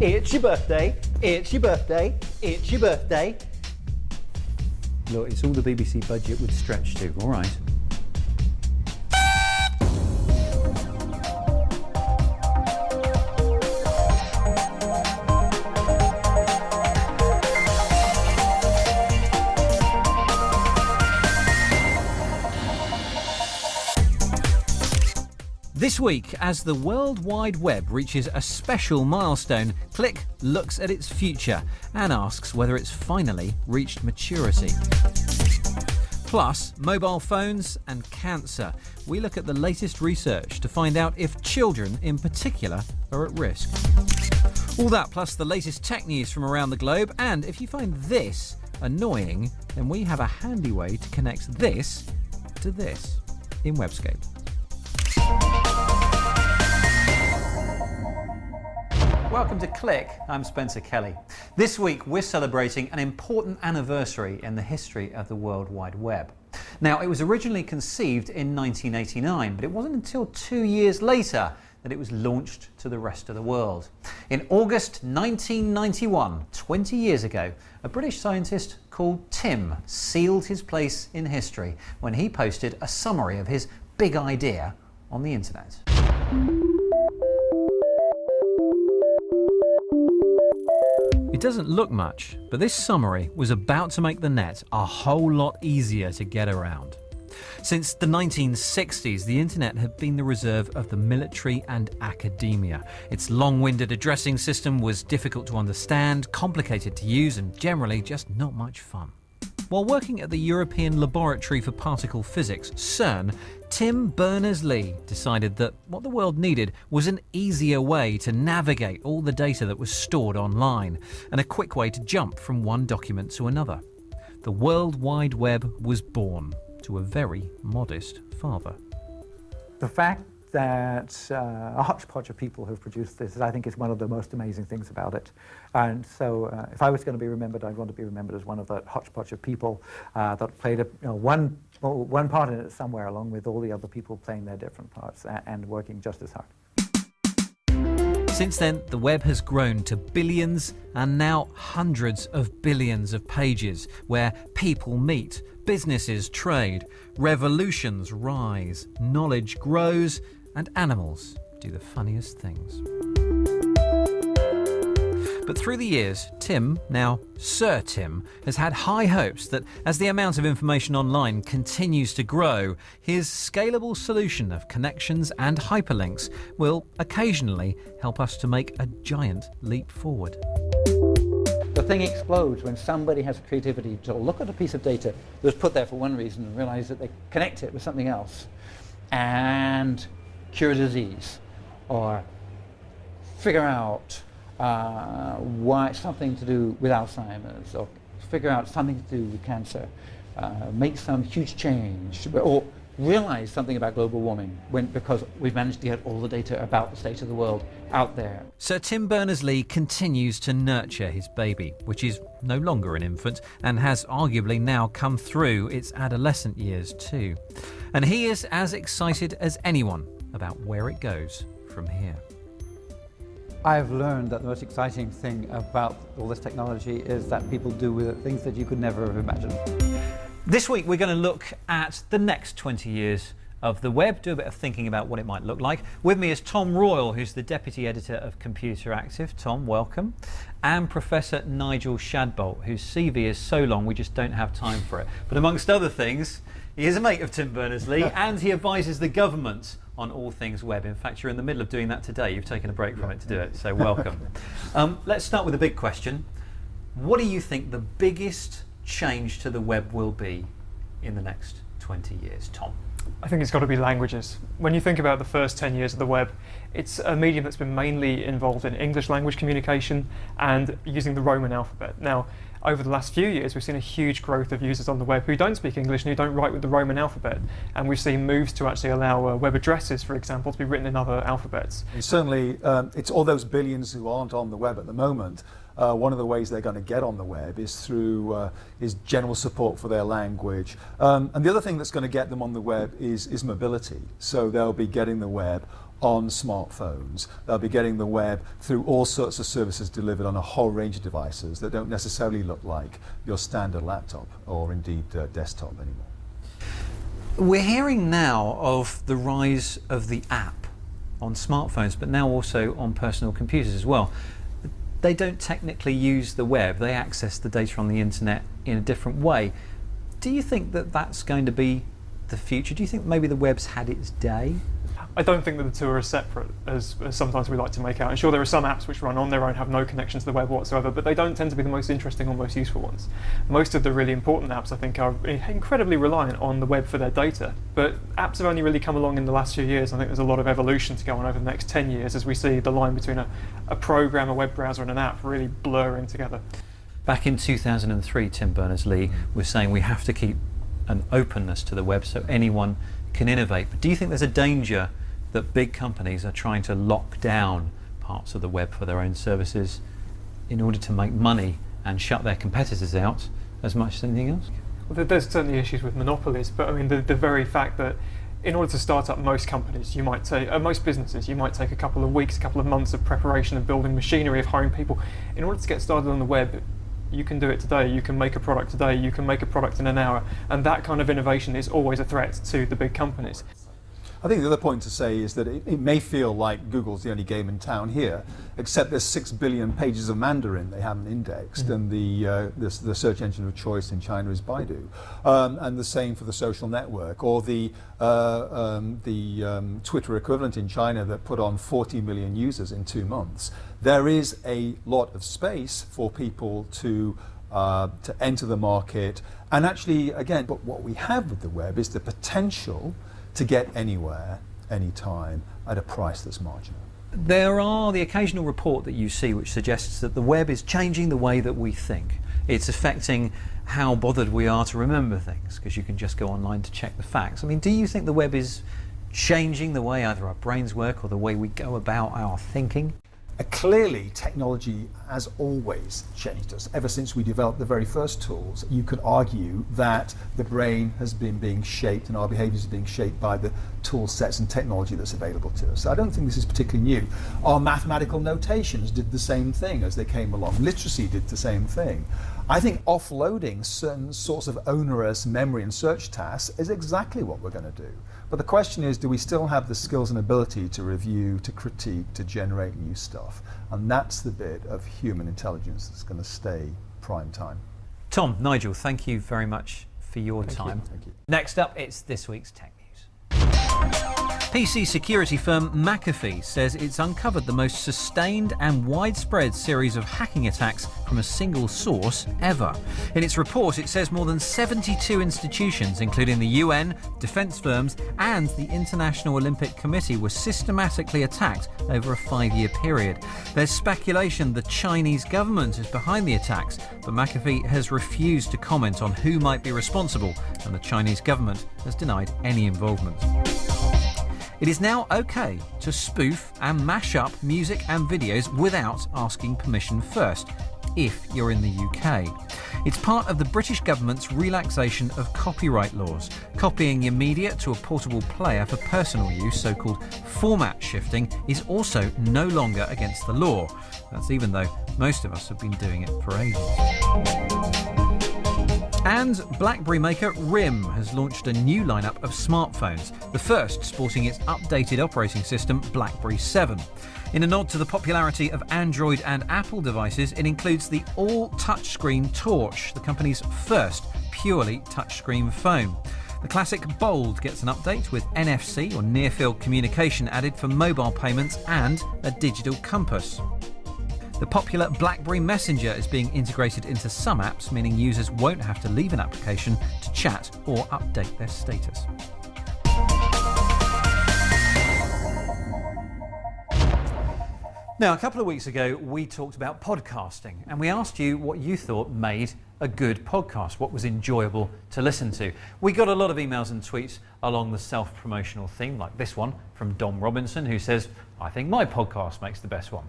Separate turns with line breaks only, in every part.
It's your birthday, it's your birthday, it's your birthday. Look, it's all the BBC budget would stretch to, all right? This week, as the World Wide Web reaches a special milestone, Click looks at its future and asks whether it's finally reached maturity. Plus, mobile phones and cancer. We look at the latest research to find out if children in particular are at risk. All that plus the latest tech news from around the globe, and if you find this annoying, then we have a handy way to connect this to this in Webscape. Welcome to Click, I'm Spencer Kelly. This week we're celebrating an important anniversary in the history of the World Wide Web. Now, it was originally conceived in 1989, but it wasn't until 2 years later that it was launched to the rest of the world. In August 1991, 20 years ago, a British scientist called Tim sealed his place in history when he posted a summary of his big idea on the internet. It doesn't look much, but this summary was about to make the net a whole lot easier to get around. Since the 1960s, the internet had been the reserve of the military and academia. Its long-winded addressing system was difficult to understand, complicated to use, and generally just not much fun. While working at the European Laboratory for Particle Physics, CERN, Tim Berners-Lee decided that what the world needed was an easier way to navigate all the data that was stored online, and a quick way to jump from one document to another. The World Wide Web was born to a very modest father.
The fact that a hodgepodge of people have produced this, I think, is one of the most amazing things about it. And so if I was going to be remembered, I'd want to be remembered as one of that hodgepodge of people that played one part in it somewhere, along with all the other people playing their different parts and working just as hard.
Since then, the web has grown to billions and now hundreds of billions of pages where people meet, businesses trade, revolutions rise, knowledge grows, and animals do the funniest things. But through the years, Tim, now Sir Tim, has had high hopes that as the amount of information online continues to grow, his scalable solution of connections and hyperlinks will occasionally help us to make a giant leap forward.
The thing explodes when somebody has creativity to look at a piece of data that's put there for one reason and realize that they connect it with something else and cure a disease or figure out why something to do with Alzheimer's, or figure out something to do with cancer, make some huge change, or realize something about global warming because we've managed to get all the data about the state of the world out there.
Sir Tim Berners-Lee continues to nurture his baby, which is no longer an infant and has arguably now come through its adolescent years too. And he is as excited as anyone about where it goes from here.
I've learned that the most exciting thing about all this technology is that people do with it things that you could never have imagined.
This week we're going to look at the next 20 years of the web, do a bit of thinking about what it might look like. With me is Tom Royal, who's the Deputy Editor of Computer Active. Tom, welcome. And Professor Nigel Shadbolt, whose CV is so long we just don't have time for it. But amongst other things, he is a mate of Tim Berners-Lee and he advises the government on all things web. In fact, you're in the middle of doing that today. You've taken a break from it to do it, so welcome. Let's start with a big question. What do you think the biggest change to the web will be in the next 20 years, Tom?
I think it's got to be languages. When you think about the first 10 years of the web, it's a medium that's been mainly involved in English language communication and using the Roman alphabet. Now, over the last few years, we've seen a huge growth of users on the web who don't speak English and who don't write with the Roman alphabet. And we've seen moves to actually allow web addresses, for example, to be written in other alphabets.
Certainly, it's all those billions who aren't on the web at the moment. One of the ways they're going to get on the web is through is general support for their language. And the other thing that's going to get them on the web is mobility. So they'll be getting the web on smartphones. They'll be getting the web through all sorts of services delivered on a whole range of devices that don't necessarily look like your standard laptop or indeed desktop anymore.
We're hearing now of the rise of the app on smartphones, but now also on personal computers as well. They don't technically use the web, they access the data on the internet in a different way. Do you think that that's going to be the future? Do you think maybe the web's had its day?
I don't think that the two are as separate as sometimes we like to make out. And sure, there are some apps which run on their own, have no connection to the web whatsoever, but they don't tend to be the most interesting or most useful ones. Most of the really important apps, I think, are incredibly reliant on the web for their data. But apps have only really come along in the last few years. I think there's a lot of evolution to go on over the next 10 years as we see the line between a program, a web browser, and an app really blurring together.
Back in 2003, Tim Berners-Lee was saying we have to keep an openness to the web so anyone can innovate. But do you think there's a danger that big companies are trying to lock down parts of the web for their own services in order to make money and shut their competitors out as much as anything else?
Well, there's certainly issues with monopolies, but I mean the very fact that in order to start up most companies, you might take, most businesses, you might take a couple of weeks, a couple of months of preparation of building machinery, of hiring people. In order to get started on the web, you can do it today, you can make a product today, you can make a product in an hour, and that kind of innovation is always a threat to the big companies.
I think the other point to say is that it may feel like Google's the only game in town here, except there's 6 billion pages of Mandarin they haven't indexed, and the search engine of choice in China is Baidu, and the same for the social network, or the Twitter equivalent in China that put on 40 million users in 2 months. There is a lot of space for people to enter the market, and actually, again, but what we have with the web is the potential to get anywhere, anytime, at a price that's marginal.
There are the occasional report that you see which suggests that the web is changing the way that we think. It's affecting how bothered we are to remember things, because you can just go online to check the facts. I mean, do you think the web is changing the way either our brains work or the way we go about our thinking?
Clearly, technology has always changed us. Ever since we developed the very first tools, you could argue that the brain has been being shaped and our behaviours are being shaped by the tool sets and technology that's available to us. So I don't think this is particularly new. Our mathematical notations did the same thing as they came along. Literacy did the same thing. I think offloading certain sorts of onerous memory and search tasks is exactly what we're going to do. But the question is, do we still have the skills and ability to review, to critique, to generate new stuff? And that's the bit of human intelligence that's going to stay prime time.
Tom, Nigel, thank you very much for your time.
Thank you.
Next up, it's this week's Tech News. PC security firm McAfee says it's uncovered the most sustained and widespread series of hacking attacks from a single source ever. In its report, it says more than 72 institutions, including the UN, defence firms and the International Olympic Committee, were systematically attacked over a 5-year period. There's speculation the Chinese government is behind the attacks, but McAfee has refused to comment on who might be responsible, and the Chinese government has denied any involvement. It is now okay to spoof and mash up music and videos without asking permission first, if you're in the UK. It's part of the British government's relaxation of copyright laws. Copying your media to a portable player for personal use, so-called format shifting, is also no longer against the law. That's even though most of us have been doing it for ages. And BlackBerry maker RIM has launched a new lineup of smartphones, the first sporting its updated operating system, BlackBerry 7. In a nod to the popularity of Android and Apple devices, it includes the all-touchscreen Torch, the company's first purely touchscreen phone. The classic Bold gets an update with NFC, or near-field communication, added for mobile payments and a digital compass. The popular BlackBerry Messenger is being integrated into some apps, meaning users won't have to leave an application to chat or update their status. Now, a couple of weeks ago, we talked about podcasting, and we asked you what you thought made a good podcast, what was enjoyable to listen to. We got a lot of emails and tweets along the self-promotional theme, like this one from Dom Robinson, who says, "I think my podcast makes the best one."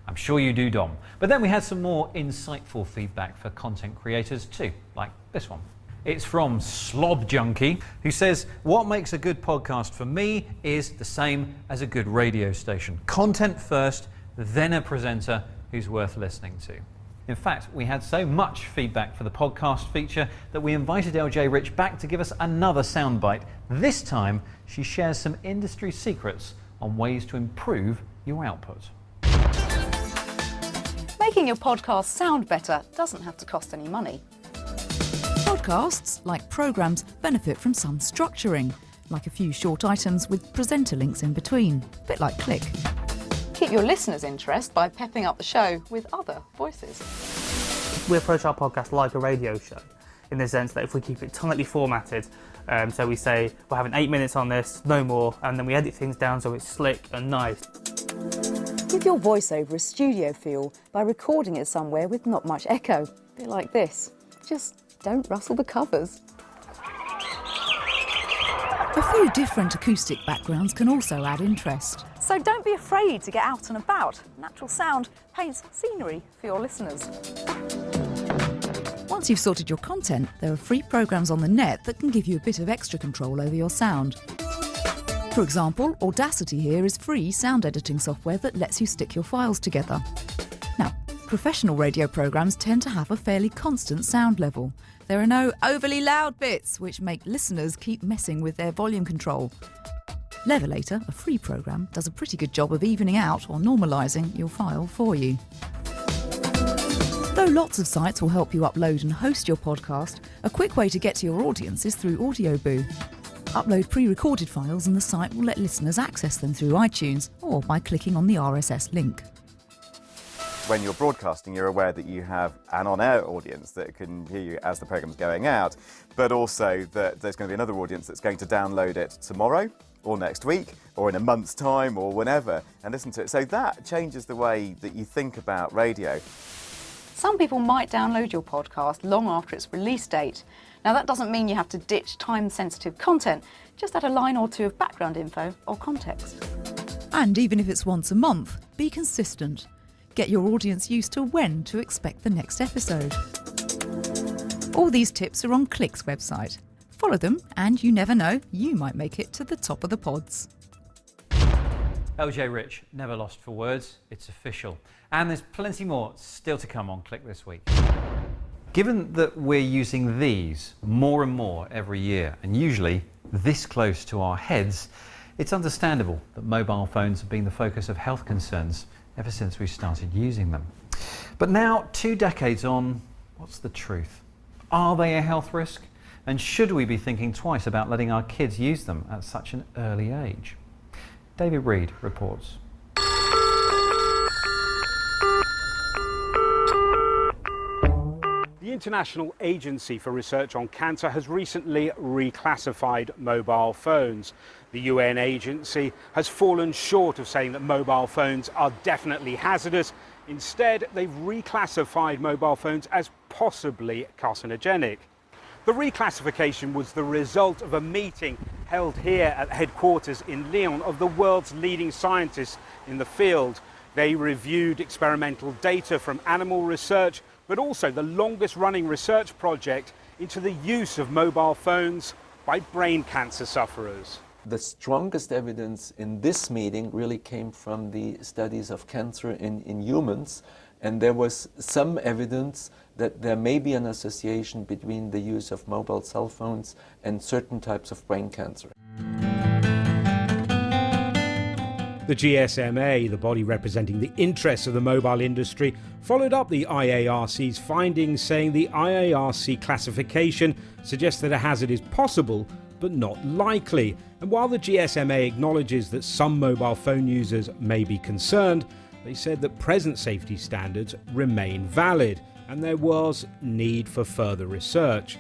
I'm sure you do, Dom. But then we had some more insightful feedback for content creators too, like this one. It's from Slob Junkie, who says, what makes a good podcast for me is the same as a good radio station. Content first, then a presenter who's worth listening to. In fact, we had so much feedback for the podcast feature that we invited LJ Rich back to give us another soundbite. This time, she shares some industry secrets on ways to improve your output.
Making your podcast sound better doesn't have to cost any money.
Podcasts, like programmes, benefit from some structuring, like a few short items with presenter links in between, a bit like Click.
Keep your listeners' interest by pepping up the show with other voices.
We approach our podcast like a radio show, in the sense that if we keep it tightly formatted, so we say we're having 8 minutes on this, no more, and then we edit things down so it's slick and nice.
Give your voiceover a studio feel by recording it somewhere with not much echo, a bit like this. Just don't rustle the covers.
A few different acoustic backgrounds can also add interest.
So don't be afraid to get out and about. Natural sound paints scenery for your listeners.
Once you've sorted your content, there are free programs on the net that can give you a bit of extra control over your sound. For example, Audacity here is free sound editing software that lets you stick your files together. Now, professional radio programs tend to have a fairly constant sound level. There are no overly loud bits, which make listeners keep messing with their volume control. Levelator, a free program, does a pretty good job of evening out or normalising your file for you. Though lots of sites will help you upload and host your podcast, a quick way to get to your audience is through Audioboo. Upload pre-recorded files and the site will let listeners access them through iTunes or by clicking on the RSS link.
When you're broadcasting, you're aware that you have an on-air audience that can hear you as the program's going out, but also that there's going to be another audience that's going to download it tomorrow or next week or in a month's time or whenever and listen to it. So that changes the way that you think about radio.
Some people might download your podcast long after its release date. Now that doesn't mean you have to ditch time-sensitive content, just add a line or two of background info or context.
And even if it's once a month, be consistent. Get your audience used to when to expect the next episode. All these tips are on Click's website. Follow them and you never know, you might make it to the top of the pods.
LJ Rich, never lost for words, it's official. And there's plenty more still to come on Click this week. Given that we're using these more and more every year, and usually this close to our heads, it's understandable that mobile phones have been the focus of health concerns ever since we started using them. But now, 2 decades on, what's the truth? Are they a health risk? And should we be thinking twice about letting our kids use them at such an early age? David Reed reports.
The International Agency for Research on Cancer has recently reclassified mobile phones. The UN agency has fallen short of saying that mobile phones are definitely hazardous. Instead, they've reclassified mobile phones as possibly carcinogenic. The reclassification was the result of a meeting held here at headquarters in Lyon of the world's leading scientists in the field. They reviewed experimental data from animal research, but also the longest running research project into the use of mobile phones by brain cancer sufferers.
The strongest evidence in this meeting really came from the studies of cancer in humans, and there was some evidence that there may be an association between the use of mobile cell phones and certain types of brain cancer.
The GSMA, the body representing the interests of the mobile industry, followed up the IARC's findings, saying the IARC classification suggests that a hazard is possible but not likely. And while the GSMA acknowledges that some mobile phone users may be concerned, they said that present safety standards remain valid and there was need for further research.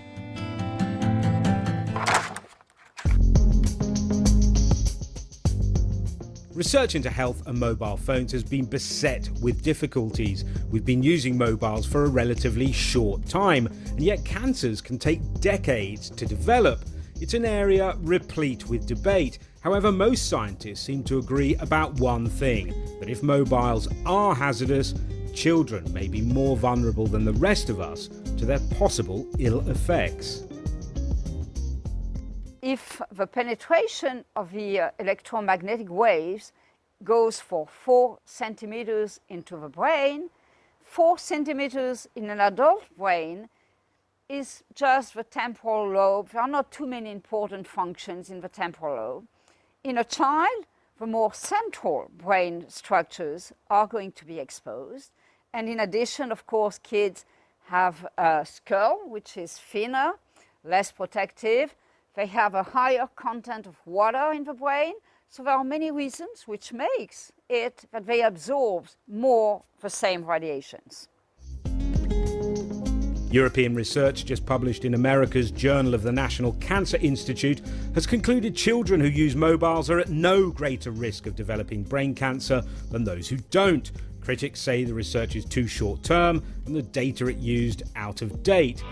Research into health and mobile phones has been beset with difficulties. We've been using mobiles for a relatively short time, and yet cancers can take decades to develop. It's an area replete with debate. However, most scientists seem to agree about one thing, that if mobiles are hazardous, children may be more vulnerable than the rest of us to their possible ill effects.
if the penetration of the electromagnetic waves goes for 4 centimeters into the brain, 4 centimeters in an adult brain is just the temporal lobe. There are not too many important functions in the temporal lobe. In a child, the more central brain structures are going to be exposed. And in addition, of course, kids have a skull, which is thinner, less protective. They have a higher content of water in the brain. So there are many reasons which makes it that they absorb more the same radiations.
European research just published in America's Journal of the National Cancer Institute has concluded children who use mobiles are at no greater risk of developing brain cancer than those who don't. Critics say the research is too short-term and the data it used out of date.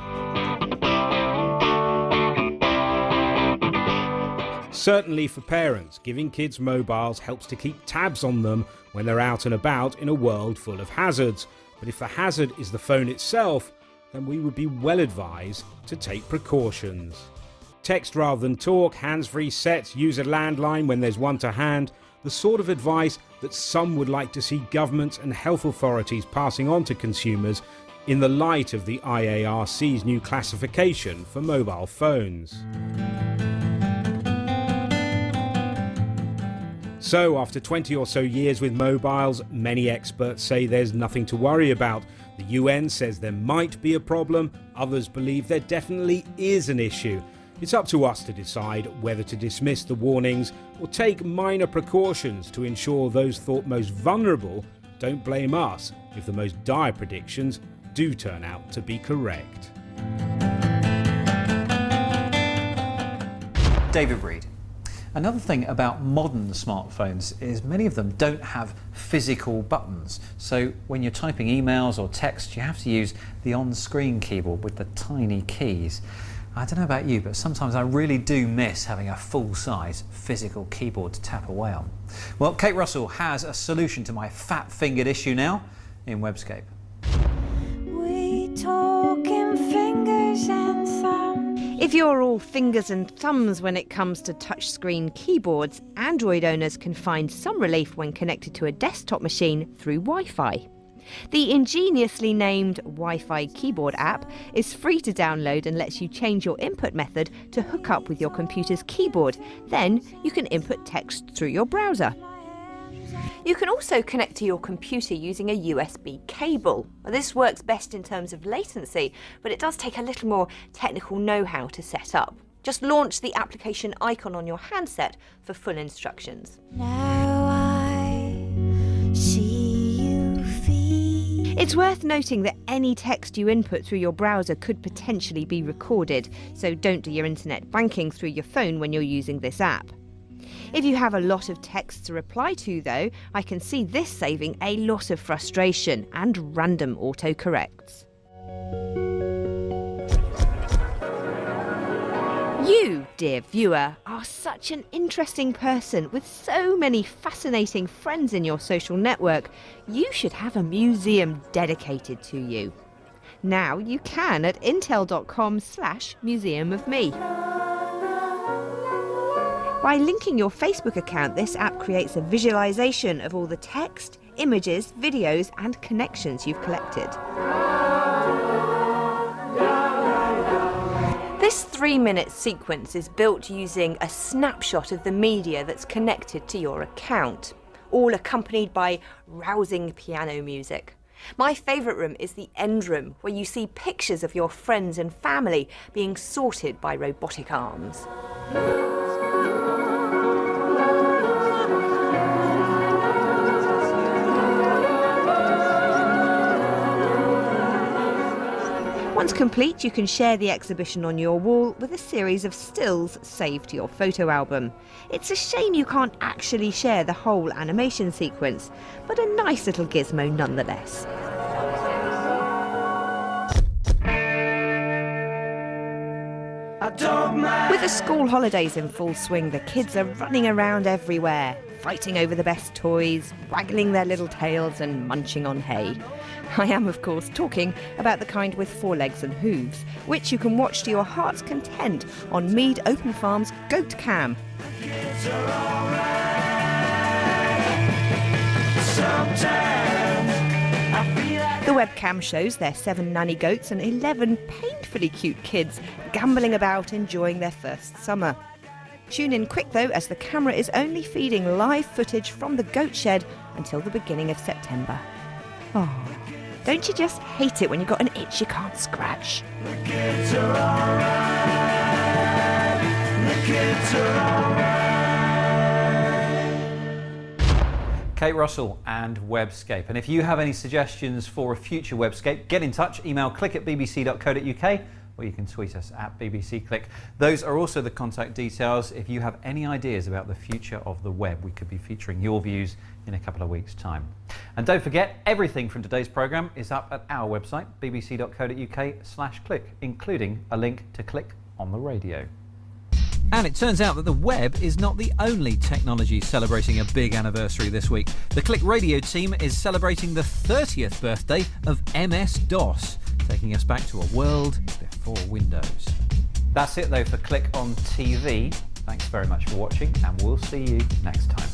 Certainly for parents, giving kids mobiles helps to keep tabs on them when they're out and about in a world full of hazards. But if the hazard is the phone itself, then we would be well advised to take precautions. Text rather than talk, hands-free sets, use a landline when there's one to hand, the sort of advice that some would like to see governments and health authorities passing on to consumers in the light of the IARC's new classification for mobile phones. So, after 20 or so years with mobiles, many experts say there's nothing to worry about. The UN says there might be a problem, others believe there definitely is an issue. It's up to us to decide whether to dismiss the warnings or take minor precautions to ensure those thought most vulnerable don't blame us if the most dire predictions do turn out to be correct.
David Reed. Another thing about modern smartphones is many of them don't have physical buttons. So when you're typing emails or text, you have to use the on-screen keyboard with the tiny keys. I don't know about you, but sometimes I really do miss having a full-size physical keyboard to tap away on. Well, Kate Russell has a solution to my fat-fingered issue now in Webscape.
We talking fingers and thumbs.
If you're all fingers and thumbs when it comes to touchscreen keyboards, Android owners can find some relief when connected to a desktop machine through Wi-Fi. The ingeniously named Wi-Fi keyboard app is free to download and lets you change your input method to hook up with your computer's keyboard. Then you can input text through your browser. You can also connect to your computer using a USB cable. This works best in terms of latency, but it does take a little more technical know-how to set up. Just launch the application icon on your handset for full instructions.
Now I see you feel.
It's worth noting that any text you input through your browser could potentially be recorded, so don't do your internet banking through your phone when you're using this app. If you have a lot of text to reply to, though, I can see this saving a lot of frustration and random autocorrects. You, dear viewer, are such an interesting person with so many fascinating friends in your social network. You should have a museum dedicated to you. Now you can at intel.com/museumofme. By linking your Facebook account, this app creates a visualization of all the text, images, videos, and connections you've collected. This 3-minute sequence is built using a snapshot of the media that's connected to your account, all accompanied by rousing piano music. My favourite room is the end room, where you see pictures of your friends and family being sorted by robotic arms. Once complete, you can share the exhibition on your wall with a series of stills saved to your photo album. It's a shame you can't actually share the whole animation sequence, but a nice little gizmo nonetheless. With the school holidays in full swing, the kids are running around everywhere, fighting over the best toys, waggling their little tails and munching on hay. I am, of course, talking about the kind with 4 legs and hooves, which you can watch to your heart's content on Mead Open Farm's Goat Cam. The webcam shows their 7 nanny goats and 11 painfully cute kids gambolling about enjoying their first summer. Tune in quick though, as the camera is only feeding live footage from the goat shed until the beginning of September. Oh, don't you just hate it when you've got an itch you can't scratch?
The kids are alright. The kids are alright.
Kate Russell and Webscape. And if you have any suggestions for a future Webscape, get in touch. Email click@bbc.co.uk, or you can tweet us at BBC Click. Those are also the contact details if you have any ideas about the future of the web. We could be featuring your views in a couple of weeks' time. And don't forget, everything from today's programme is up at our website, bbc.co.uk/click, including a link to Click on the Radio. And it turns out that the web is not the only technology celebrating a big anniversary this week. The Click Radio team is celebrating the 30th birthday of MS-DOS, taking us back to a world before Windows. That's it though for Click on TV. Thanks very much for watching, and we'll see you next time.